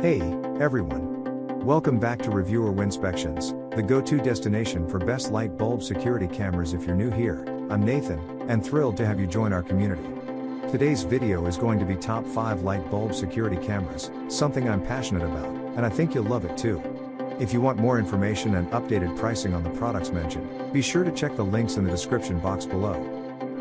Hey, everyone. Welcome back to Reviewer Winspections, the go-to destination for best light bulb security cameras. If you're new here, I'm Nathan, and thrilled to have you join our community. Today's video is going to be top 5 light bulb security cameras, something I'm passionate about, and I think you'll love it too. If you want more information and updated pricing on the products mentioned, be sure to check the links in the description box below.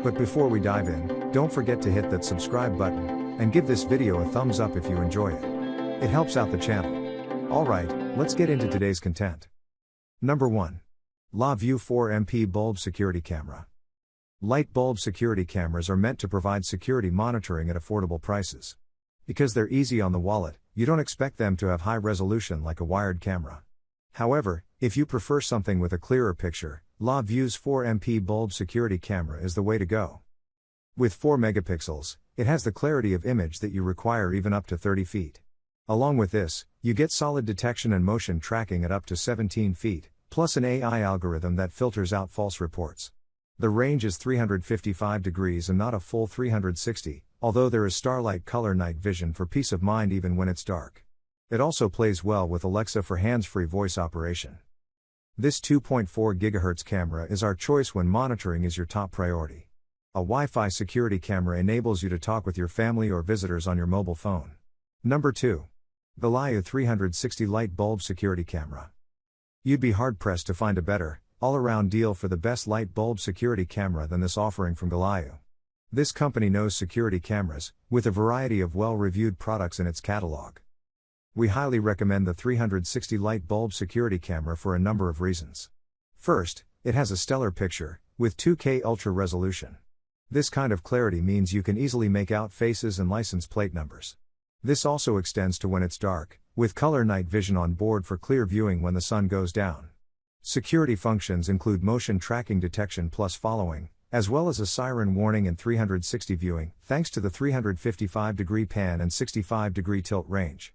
But before we dive in, don't forget to hit that subscribe button, and give this video a thumbs up if you enjoy it. It helps out the channel. Alright, let's get into today's content. Number 1. LaView 4MP Bulb Security Camera. Light bulb security cameras are meant to provide security monitoring at affordable prices. Because they're easy on the wallet, you don't expect them to have high resolution like a wired camera. However, if you prefer something with a clearer picture, LaView's 4MP bulb security camera is the way to go. With 4 megapixels, it has the clarity of image that you require even up to 30 feet. Along with this, you get solid detection and motion tracking at up to 17 feet, plus an AI algorithm that filters out false reports. The range is 355 degrees and not a full 360, although there is starlight color night vision for peace of mind even when it's dark. It also plays well with Alexa for hands-free voice operation. This 2.4 GHz camera is our choice when monitoring is your top priority. A Wi-Fi security camera enables you to talk with your family or visitors on your mobile phone. Number 2. Goliath 360 Light Bulb Security Camera. You'd be hard-pressed to find a better, all-around deal for the best light bulb security camera than this offering from Goliath. This company knows security cameras, with a variety of well-reviewed products in its catalog. We highly recommend the 360 light bulb security camera for a number of reasons. First, it has a stellar picture, with 2K ultra resolution. This kind of clarity means you can easily make out faces and license plate numbers. This also extends to when it's dark, with color night vision on board for clear viewing when the sun goes down. Security functions include motion tracking detection plus following, as well as a siren warning and 360 viewing, thanks to the 355-degree pan and 65-degree tilt range.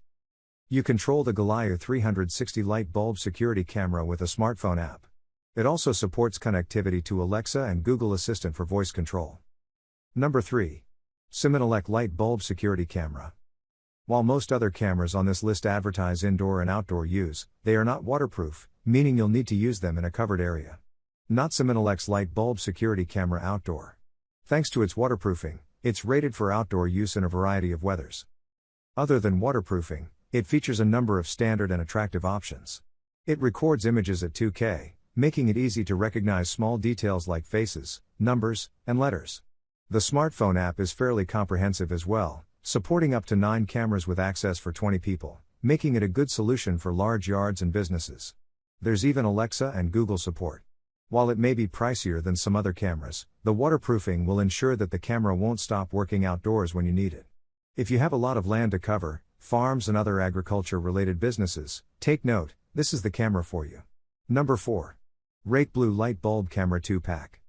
You control the Goliath 360 light bulb security camera with a smartphone app. It also supports connectivity to Alexa and Google Assistant for voice control. Number 3. Illuminate Light Bulb Security Camera. While most other cameras on this list advertise indoor and outdoor use, they are not waterproof, meaning you'll need to use them in a covered area. Not Illuminate's light bulb security camera outdoor. Thanks to its waterproofing, it's rated for outdoor use in a variety of weathers. Other than waterproofing, it features a number of standard and attractive options. It records images at 2K, making it easy to recognize small details like faces, numbers, and letters. The smartphone app is fairly comprehensive as well, supporting up to 9 cameras with access for 20 people, making it a good solution for large yards and businesses. There's even Alexa and Google support. While it may be pricier than some other cameras, the waterproofing will ensure that the camera won't stop working outdoors when you need it. If you have a lot of land to cover, farms and other agriculture-related businesses, take note, this is the camera for you. Number 4. Rake Blue Light Bulb Camera 2-Pack.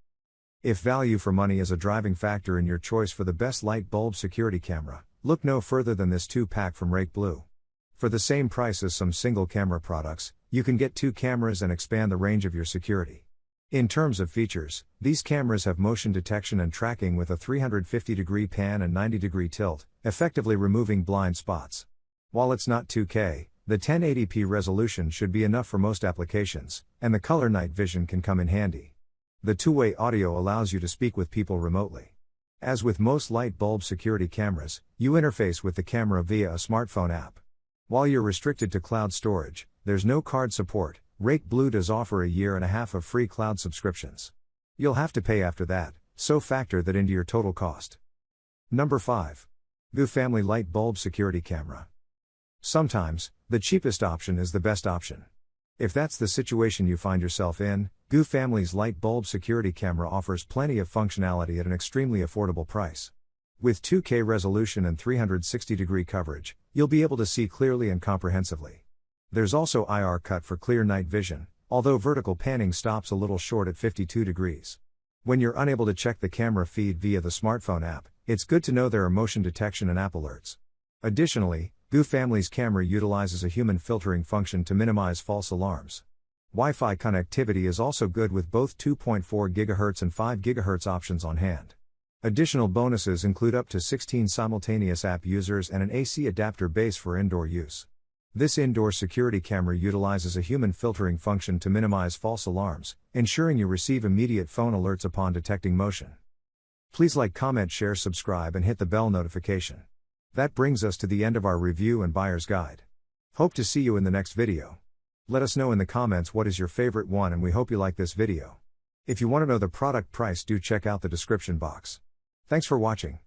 If value for money is a driving factor in your choice for the best light bulb security camera, look no further than this 2-pack from Rake Blue. For the same price as some single camera products, you can get 2 cameras and expand the range of your security. In terms of features, these cameras have motion detection and tracking with a 350-degree pan and 90-degree tilt, effectively removing blind spots. While it's not 2K, the 1080p resolution should be enough for most applications, and the color night vision can come in handy. The two-way audio allows you to speak with people remotely. As with most light bulb security cameras, you interface with the camera via a smartphone app. While you're restricted to cloud storage, there's no card support. Rake Blue does offer a year and a half of free cloud subscriptions. You'll have to pay after that, so factor that into your total cost. Number 5. GU Family Light Bulb Security Camera. Sometimes, the cheapest option is the best option. If that's the situation you find yourself in, GU Family's light bulb security camera offers plenty of functionality at an extremely affordable price. With 2K resolution and 360-degree coverage, you'll be able to see clearly and comprehensively. There's also IR cut for clear night vision, although vertical panning stops a little short at 52 degrees. When you're unable to check the camera feed via the smartphone app, it's good to know there are motion detection and app alerts. Additionally, GU Family's camera utilizes a human filtering function to minimize false alarms. Wi-Fi connectivity is also good with both 2.4 GHz and 5 GHz options on hand. Additional bonuses include up to 16 simultaneous app users and an AC adapter base for indoor use. This indoor security camera utilizes a human filtering function to minimize false alarms, ensuring you receive immediate phone alerts upon detecting motion. Please like, comment, share, subscribe, and hit the bell notification. That brings us to the end of our review and buyer's guide. Hope to see you in the next video. Let us know in the comments what is your favorite one, and we hope you like this video. If you want to know the product price, do check out the description box. Thanks for watching.